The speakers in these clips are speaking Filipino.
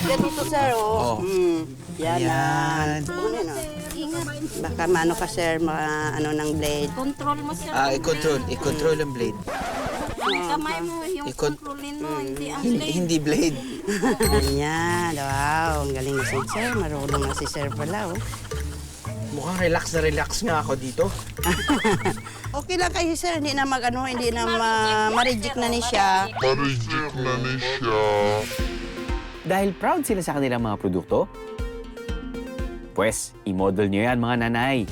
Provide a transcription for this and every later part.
Ganito, sir, oh. Oh. Yan. Yan. Kunin, oh. Ingat. Baka maano ka, sir, ano ng blade. Control mo sir. I-control ang blade. Ang kamay mo, yung Ikot- kontrolin mo, hindi ang Hindi, blade. hindi blade. Ganyan. Wow, ang galing na si sir. Marunong na si sir pala, oh. Mukhang relax na relax nga ako dito. Okay lang kayo, sir. Hindi na hindi na ma-reject na ni siya. Dahil proud sila sa kanilang mga produkto, pues, i-model nyo yan, mga nanay.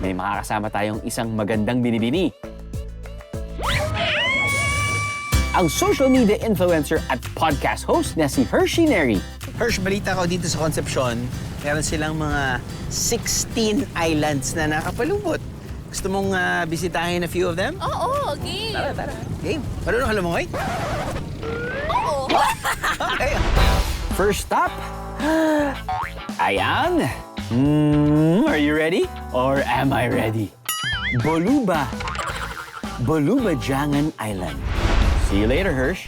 May makakasama tayong isang magandang binibini. Ang social media influencer at podcast host na si Hershey Neri. Hirsch, balita ko dito sa Concepcion, meron silang mga 16 islands na nakapalubot. Gusto mong bisitahin a few of them? Oo, game. Tara. Game. Marunong ka lumangoy? Oo. Okay. First stop, ayan. Are you ready? Or am I ready? Boluba. Boluba Jangan Island. See you later, Hirsch.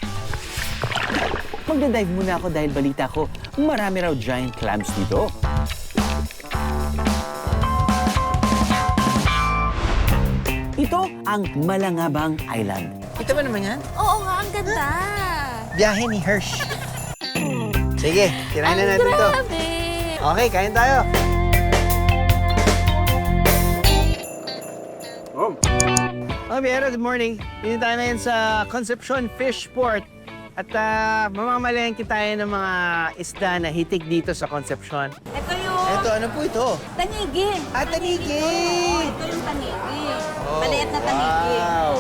Magda-dive muna ako dahil balita ko, marami raw giant clams dito. Ito ang Malangabang Island. Ito ba naman yan? Oo nga, ang ganda. Biyahe ni Hirsch. Sige, tirahin na natin to. Grabe. Okay, kain tayo. Oh, Biero, good morning. Dito tayo ngayon sa Concepcion Fish Port. At mamamalengke tayo ng mga isda na hitik dito sa Concepcion. Ito yung Eto, ano po ito? tanigi. Tanigi! Ito yung tanigi. Maliit na tanigi. Wow!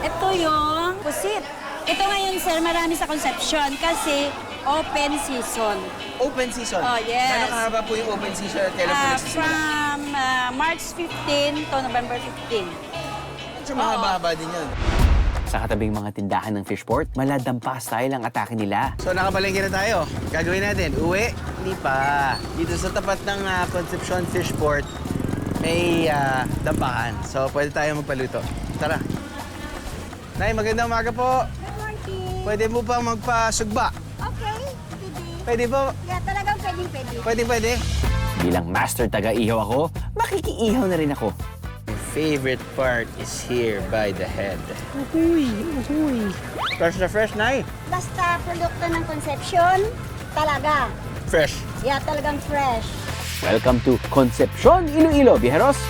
Ito yung pusit. Ito ngayon, sir, marami sa Concepcion kasi open season. Open season? Oh, yes. Gano'ng kahaba po yung open season at kailan po nagsisimula? From March 15 to November 15. Medyo mahaba-haba din yun. Sa katabing mga tindahan ng Fishport, maladampa style ang atake nila. So nakabalengke na tayo. Gagawin natin, uwi? Hindi pa. Dito sa tapat ng Concepcion Fish Port, may dampahan. So pwede tayo magpaluto. Tara. Nay, magandang umaga po. Good morning. Pwede mo pa magpasugba? Okay, Pwede po? yeah, talagang pwede. Pwede. Bilang master taga-ihaw ako, makikiihaw na rin ako. My favorite part is here by the head. Uhuy. Fresh na fresh, Nay. Basta produkto ng Concepcion, talaga. Fresh. Yeah, talagang fresh. Welcome to Concepcion, Iloilo, Bijeros.